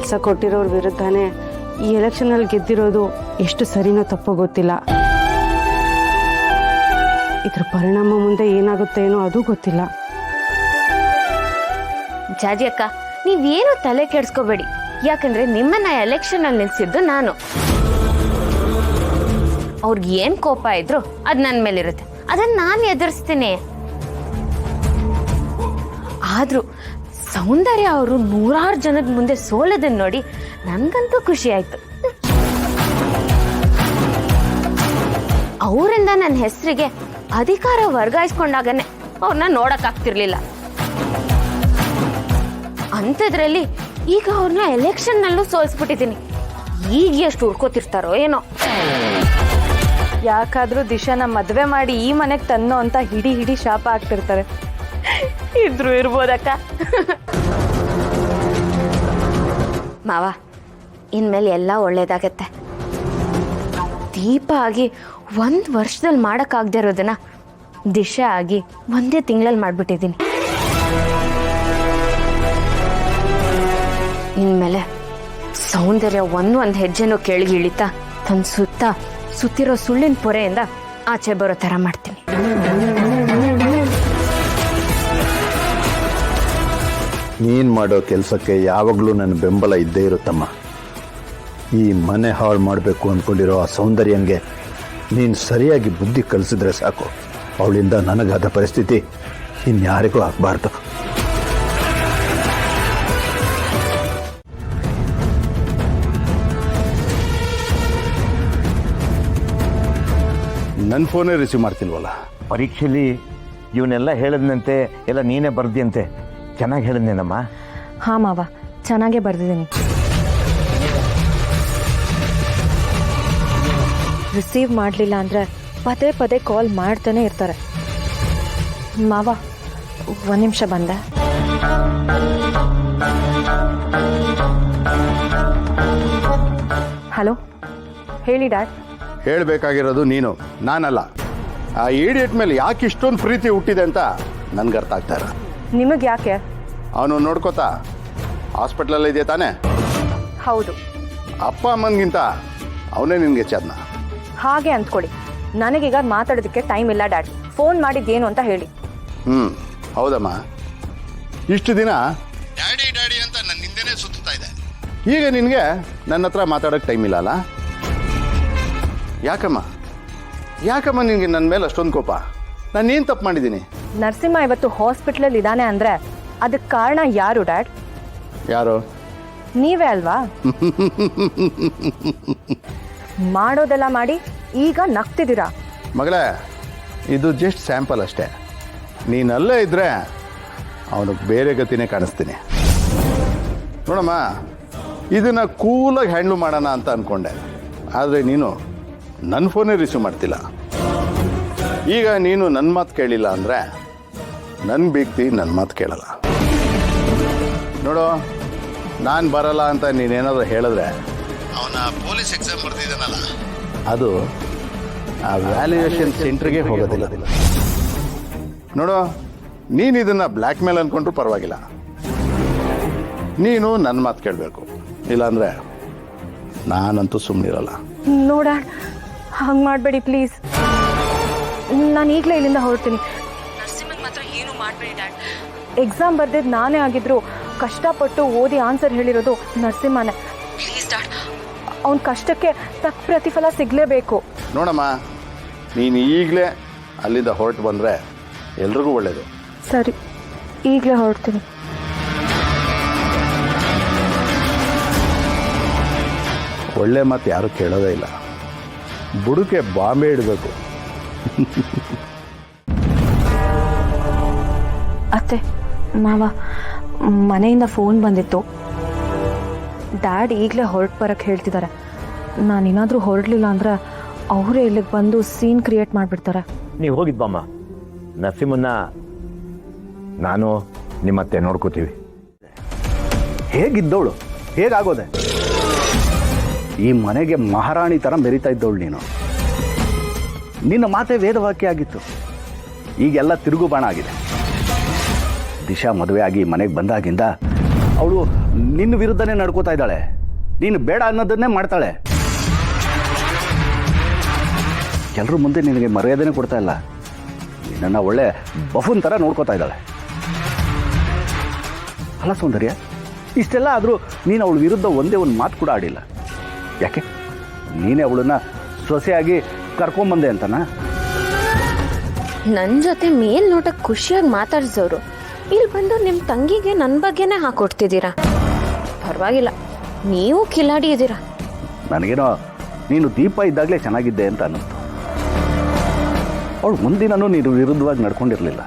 ಕೆಲಸ ಕೊಟ್ಟಿರೋರ ವಿರುದ್ಧನೇ ಈ ಎಲೆಕ್ಷನಲ್ಲಿ ಗೆದ್ದಿರೋದು ಎಷ್ಟು ಸರಿನೋ ತಪ್ಪೋ ಗೊತ್ತಿಲ್ಲ. ಇದ್ರ ಪರಿಣಾಮ ಮುಂದೆ ಏನಾಗುತ್ತೆ ಏನೋ ಅದು ಗೊತ್ತಿಲ್ಲ. ಜಾಜಿ ಅಕ್ಕ, ನೀವೇನು ತಲೆ ಕೆಡ್ಸ್ಕೋಬೇಡಿ. ಯಾಕಂದ್ರೆ ನಿಮ್ಮನ್ನ ಎಲೆಕ್ಷನ್ ಅಲ್ಲಿ ನಿಲ್ಸಿದ್ದು ನಾನು. ಅವ್ರಿಗೆ ಏನ್ ಕೋಪ ಇದ್ರು ಅದ್ ನನ್ ಮೇಲಿರುತ್ತೆ, ಅದನ್ನ ನಾನು ಎದುರಿಸ್ತೀನಿ. ಆದ್ರೂ ಸೌಂದರ್ಯ ಅವರು 100 ಜನದ ಮುಂದೆ ಸೋಲದನ್ನ ನೋಡಿ ನನ್ಗಂತೂ ಖುಷಿ ಆಯ್ತು. ಅವರಿಂದ ನನ್ನ ಹೆಸರಿಗೆ ಅಧಿಕಾರ ವರ್ಗಾಯಿಸ್ಕೊಂಡಾಗನೆ ಅವ್ರನ್ನ ನೋಡಕ್ ಆಗ್ತಿರ್ಲಿಲ್ಲ. ಅಂಥದ್ರಲ್ಲಿ ಈಗ ಅವ್ರನ್ನ ಎಲೆಕ್ಷನ್ ನಲ್ಲೂ ಸೋಲ್ಸ್ಬಿಟ್ಟಿದ್ದೀನಿ. ಈಗ ಎಷ್ಟು ಹುಡ್ಕೋತಿರ್ತಾರೋ ಏನೋ. ಯಾಕಾದ್ರೂ ದಿಶಾನ ಮದ್ವೆ ಮಾಡಿ ಈ ಮನೆಗೆ ತನ್ನೋ ಅಂತ ಹಿಡಿ ಶಾಪ ಆಗ್ತಿರ್ತಾರೆ. ಇದ್ರು ಇರ್ಬೋದಕ್ಕ. ಮಾವ, ಇನ್ಮೇಲೆ ಎಲ್ಲ ಒಳ್ಳೇದಾಗತ್ತೆ. ದೀಪ ಆಗಿ 1 ವರ್ಷದಲ್ಲಿ ಮಾಡಕ್ಕಾಗದೇ ಇರೋದನ್ನ ದಿಶಾ ಆಗಿ 1 ತಿಂಗಳಲ್ಲಿ ಮಾಡ್ಬಿಟ್ಟಿದ್ದೀನಿ. ಇನ್ಮೇಲೆ ಸೌಂದರ್ಯ ಒಂದ್ ಹೆಜ್ಜೆನೂ ಕೆಳಗೆ ಇಳಿತಾ ತನ್ನ ಸುತ್ತಿರೋ ಸುಳ್ಳಿನ ಪೊರೆಯಿಂದ ಆಚೆ ಬರೋ ತರ ಮಾಡ್ತೀನಿ. ನೀನು ಮಾಡೋ ಕೆಲಸಕ್ಕೆ ಯಾವಾಗಲೂ ನನ್ನ ಬೆಂಬಲ ಇದ್ದೇ ಇರುತ್ತಮ್ಮ. ಈ ಮನೆ ಹಾಳು ಮಾಡಬೇಕು ಅಂದ್ಕೊಂಡಿರೋ ಆ ಸೌಂದರ್ಯಂಗೆ ನೀನು ಸರಿಯಾಗಿ ಬುದ್ಧಿ ಕಲಿಸಿದ್ರೆ ಸಾಕು. ಅವಳಿಂದ ನನಗಾದ ಪರಿಸ್ಥಿತಿ ಇನ್ಯಾರಿಗೂ ಆಗಬಾರ್ದು. ನನ್ನ ಫೋನೇ ರಿಸೀವ್ ಮಾಡ್ತಿಲ್ವಲ್ಲ? ಪರೀಕ್ಷೆಯಲ್ಲಿ ಇವನ್ನೆಲ್ಲ ಹೇಳಿದ್ನಂತೆ, ಎಲ್ಲ ನೀನೇ ಬರ್ದಿಯಂತೆ. ಚೆನ್ನಾಗಿ ಹೇಳಿದ್ನೇನಮ್ಮ? ಹಾ ಮಾವ, ಚೆನ್ನಾಗೇ ಬರ್ದಿದ್ದೀನಿ. ರಿಸೀವ್ ಮಾಡಲಿಲ್ಲ ಅಂದರೆ ಪದೇ ಕಾಲ್ ಮಾಡ್ತಾನೆ ಇರ್ತಾರೆ. ಮಾವ, 1 ನಿಮಿಷ ಬಂದೆ. ಹಲೋ, ಹೇಳಿ ಡ್ಯಾಡ್. ಹೇಳಬೇಕಾಗಿರೋದು ನೀನು, ನಾನಲ್ಲ. ಆ ಈಡಿಯಟ್ ಮೇಲೆ ಯಾಕೆ ಇಷ್ಟೊಂದು ಪ್ರೀತಿ ಹುಟ್ಟಿದೆ ಅಂತ ನನ್ಗೆ ಅರ್ಥ ಆಗ್ತಾ ಇಲ್ಲ. ನಿಮಗೆ ಯಾಕೆ? ಅವನು ನೋಡ್ಕೋತಾ ಹಾಸ್ಪಿಟ್ಲಲ್ಲಿ ಇದೆಯಾ ತಾನೇ? ಹೌದು. ಅಪ್ಪ ಅಮ್ಮನಿಗಿಂತ ಅವನೇ ನಿನ್ಗೆ ಚದ್ನ. ಹಾಗೆ ಅಂದ್ಕೊಳ್ಳಿ. ನನಗೀಗ ಮಾತಾಡೋದಕ್ಕೆ ಟೈಮ್ ಇಲ್ಲ ಡ್ಯಾಡ್. ಫೋನ್ ಮಾಡಿದ್ದೇನು ಅಂತ ಹೇಳಿ. ಹೌದಮ್ಮ, ಇಷ್ಟು ದಿನ ಡ್ಯಾಡಿ ಅಂತ ನನ್ನ ಹಿಂದೆನೇ ಸುತ್ತಾ ಇದೆ. ಈಗ ನಿನಗೆ ನನ್ನ ಹತ್ರ ಮಾತಾಡೋಕ್ಕೆ ಟೈಮ್ ಇಲ್ಲ ಅಲ್ಲ? ಯಾಕಮ್ಮ ನಿನಗೆ ನನ್ನ ಮೇಲೆ ಅಷ್ಟೊಂದು ಕೋಪ? ನಾನು ಏನು ತಪ್ಪು ಮಾಡಿದ್ದೀನಿ? ನರಸಿಂಹ ಇವತ್ತು ಹಾಸ್ಪಿಟ್ಲಲ್ಲಿ ಇದ್ದಾನೆ ಅಂದರೆ ಅದಕ್ಕೆ ಕಾರಣ ಯಾರು ಡ್ಯಾಡ್? ಯಾರು? ನೀವೇ ಅಲ್ವಾ? ಮಾಡೋದೆಲ್ಲ ಮಾಡಿ ಈಗ ನಗ್ತಿದ್ದೀರಾ. ಮಗಳೇ, ಇದು ಜಸ್ಟ್ ಸ್ಯಾಂಪಲ್ ಅಷ್ಟೇ. ನೀನಲ್ಲೇ ಇದ್ರೆ ಅವನಿಗೆ ಬೇರೆ ಗತಿನೇ ಕಾಣಿಸ್ತೀನಿ. ನೋಡಮ್ಮ, ಇದನ್ನು ಕೂಲಾಗಿ ಹ್ಯಾಂಡ್ಲ್ ಮಾಡೋಣ ಅಂತ ಅಂದ್ಕೊಂಡೆ. ಆದರೆ ನೀನು ನನ್ನ ಫೋನೇ ರಿಸೀವ್ ಮಾಡ್ತಿಲ್ಲ. ಈಗ ನೀನು ನನ್ನ ಮಾತು ಕೇಳಿಲ್ಲ ಅಂದರೆ ನನ್ನ ಬೀಗ್ತಿ ನನ್ನ ಮಾತು ಕೇಳಲ್ಲ. ನೋಡು, ನಾನು ಬರಲ್ಲ ಅಂತ ನೀನೇನಾದರೂ ಹೇಳಿದ್ರೆ ಅವನ ಪೊಲೀಸ್ ಎಕ್ಸಾಮ್ ಬರ್ತಿದ್ದಾನಲ್ಲ, ಅದು ಆ ವ್ಯಾಲ್ಯೂಯೇಷನ್ ಸೆಂಟ್ರಿಗೆ ಹೋಗೋದಿಲ್ಲ. ನೋಡು, ನೀನು ಇದನ್ನು ಬ್ಲ್ಯಾಕ್ ಮೇಲ್ ಅಂದ್ಕೊಂಡ್ರು ಪರವಾಗಿಲ್ಲ. ನೀನು ನನ್ನ ಮಾತು ಕೇಳಬೇಕು, ಇಲ್ಲಾಂದರೆ ನಾನಂತೂ ಸುಮ್ಮನಿರಲ್ಲ. ನೋಡ, ಹಂಗೆ ಮಾಡಬೇಡಿ ಪ್ಲೀಸ್. ನಾನು ಈಗಲೇ ಇಲ್ಲಿಂದ ಹೊರಡ್ತೀನಿ. ನರಸಿಂಹನ್ ಮಾತ್ರ ಏನು ಮಾಡಬೇಡಿ ಡ್ಯಾಡ್. ಎಕ್ಸಾಮ್ ಬರ್ದಿದ್ದು ನಾನೇ ಆಗಿದ್ರು ಕಷ್ಟಪಟ್ಟು ಓದಿ ಆನ್ಸರ್ ಹೇಳಿರೋದು ನರಸಿಂಹನೇ. ಪ್ಲೀಸ್ ಡ್ಯಾಡ್, ಅವನ ಕಷ್ಟಕ್ಕೆ ತಕ್ಕ ಪ್ರತಿಫಲ ಸಿಗಲೇಬೇಕು. ನೋಡಮ್ಮ, ನೀನು ಈಗಲೇ ಅಲ್ಲಿಂದ ಹೊರಟು ಬಂದರೆ ಎಲ್ರಿಗೂ ಒಳ್ಳೆಯದು. ಸರಿ, ಈಗಲೇ ಹೊರಡ್ತೀನಿ. ಒಳ್ಳೆ ಮಾತು ಯಾರೂ ಕೇಳೋದೇ ಇಲ್ಲ. ಬುಡಕ್ಕೆ ಬಾಂಬೆ ಇಡಬೇಕು. ಅತ್ತೆ, ಮಾವ, ಮನೆಯಿಂದ ಫೋನ್ ಬಂದಿತ್ತು. ಡ್ಯಾಡ್ ಈಗಲೇ ಹೊರಟು ಬರೋಕ್ಕೆ ಹೇಳ್ತಿದ್ದಾರೆ. ನಾನೇನಾದರೂ ಹೊರಡಲಿಲ್ಲ ಅಂದರೆ ಅವರೇ ಇಲ್ಲಿಗೆ ಬಂದು ಸೀನ್ ಕ್ರಿಯೇಟ್ ಮಾಡಿಬಿಡ್ತಾರೆ. ನೀವು ಹೋಗಿದ್ಬಮ್ಮ, ನರಸಿಂಹನ್ನ ನಾನು ನಿಮ್ಮತ್ತೆ ನೋಡ್ಕೋತೀವಿ. ಹೇಗಿದ್ದವಳು, ಹೇಗಾಗೋದೆ? ಈ ಮನೆಗೆ ಮಹಾರಾಣಿ ಥರ ಮೆರಿತಾ ಇದ್ದವಳು ನೀನು. ನಿನ್ನ ಮಾತೆ ವೇದವಾಕ್ಯ ಆಗಿತ್ತು. ಈಗೆಲ್ಲ ತಿರುಗು ಬಾಣ ಆಗಿದೆ. ದಿಶಾ ಮದುವೆ ಆಗಿ ಮನೆಗೆ ಬಂದಾಗಿಂದ ಅವಳು ನಿನ್ನ ವಿರುದ್ಧನೇ ನಡ್ಕೋತಾ ಇದ್ದಾಳೆ. ನೀನು ಬೇಡ ಅನ್ನೋದನ್ನೇ ಮಾಡ್ತಾಳೆ. ಎಲ್ಲರ ಮುಂದೆ ನಿನಗೆ ಮರ್ಯಾದೆನೇ ಕೊಡ್ತಾ ಇಲ್ಲ. ನನ್ನ ಒಳ್ಳೆ ಬಫೂನ್ ಥರ ನೋಡ್ಕೋತಾ ಇದ್ದಾಳೆ. ಅಲ್ಲ ಸೌಂದರ್ಯ, ಇಷ್ಟೆಲ್ಲ ಆದರೂ ನೀನು ಅವಳ ವಿರುದ್ಧ ಒಂದೇ ಒಂದು ಮಾತು ಕೂಡ ಆಡಿಲ್ಲ. ಯಾಕೆ? ನೀನೇ ಅವಳನ್ನ ಸೊಸೆಯಾಗಿ ಕರ್ಕೊಂಬಂದೆ ಅಂತನಾ? ನನ್ನ ಜೊತೆ ಮೇಲ್ನೋಟಕ್ಕೆ ಖುಷಿಯಾಗಿ ಮಾತಾಡ್ಸೋರು ಇಲ್ಲಿ ಬಂದು ನಿಮ್ಮ ತಂಗಿಗೆ ನನ್ನ ಬಗ್ಗೆನೇ ಹಾಕೊಡ್ತಿದ್ದೀರಾ. ಪರವಾಗಿಲ್ಲ, ನೀವು ಕಿಲಾಡಿ ಇದ್ದೀರಾ. ನನಗೇನೋ ನೀನು ದೀಪ ಇದ್ದಾಗಲೇ ಚೆನ್ನಾಗಿದ್ದೆ ಅಂತ ಅನ್ನಿಸ್ತು. ಅವಳು ಮುಂದಿನೂ ನೀನು ವಿರುದ್ಧವಾಗಿ ನಡ್ಕೊಂಡಿರಲಿಲ್ಲ.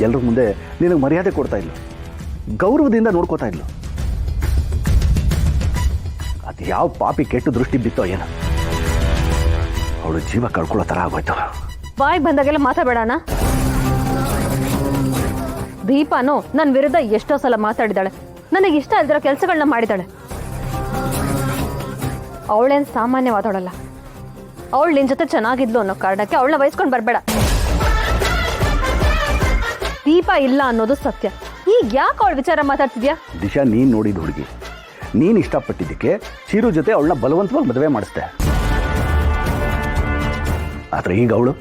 ಎಲ್ಲರ ಮುಂದೆ ನಿನಗೆ ಮರ್ಯಾದೆ ಕೊಡ್ತಾ ಇಲ್ಲ, ಗೌರವದಿಂದ ನೋಡ್ಕೋತಾ ಇಲ್ಲ. ಅದು ಯಾವ ಪಾಪಿ ಕೆಟ್ಟು ದೃಷ್ಟಿ ಬಿತ್ತೋ ಏನೋ, ಅವಳು ಜೀವ ಕಳ್ಕೊಳ್ಳೋ ಥರ ಆಗೋಯ್ತು. ಬಾಯ್ ಬಂದಾಗೆಲ್ಲ ಮಾತಾಡಬೇಡಣ. ದೀಪಾನು ನನ್ನ ವಿರುದ್ಧ ಎಷ್ಟೋ ಸಲ ಮಾತಾಡಿದಾಳೆ. ನನಗೆ ಇಷ್ಟ ಇಲ್ದಿರೋ ಕೆಲಸಗಳನ್ನ ಮಾಡಿದಾಳೆ. ಅವಳೇನು ಸಾಮಾನ್ಯವಾದವಳಲ್ಲ. ಅವಳು ನಿನ್ನ ಜೊತೆ ಚೆನ್ನಾಗಿದ್ಲು ಅನ್ನೋ ಕಾರಣಕ್ಕೆ ಅವಳನ್ನ ವಹಿಸ್ಕೊಂಡು ಬರಬೇಡ. ದೀಪ ಇಲ್ಲ ಅನ್ನೋದು ಸತ್ಯ. ಈಗ ಯಾಕೆ ಅವಳ ವಿಚಾರ ಮಾತಾಡ್ತಿದ್ಯಾ? ದಿಶಾ, ನೀನು ನೋಡಿದ ಹುಡುಗಿ, ನೀನು ಇಷ್ಟಪಟ್ಟಿದ್ದಕ್ಕೆ ಚಿರು ಜೊತೆ ಅವಳನ್ನ ಬಲವಂತವಾಗಿ ಮದುವೆ ಮಾಡಿಸ್ದೆ. ಆದರೆ ಈಗ ಅವಳು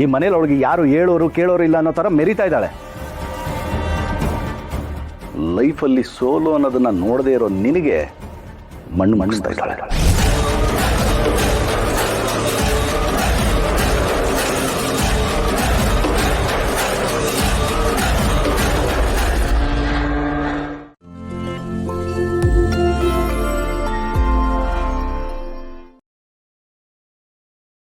ಈ ಮನೇಲಿ ಅವಳಿಗೆ ಯಾರು ಹೇಳೋರು ಕೇಳೋರು ಇಲ್ಲ ಅನ್ನೋ ಥರ ಮೆರಿತಾ ಇದ್ದಾಳೆ. ಲೈಫಲ್ಲಿ ಸೋಲು ಅನ್ನೋದನ್ನ ನೋಡದೇ ಇರೋ ನಿನಗೆ ಮಣ್ಣು ಮಣ್ಣಿಸ್ತಾ ಇದ್ದಾಳೆ.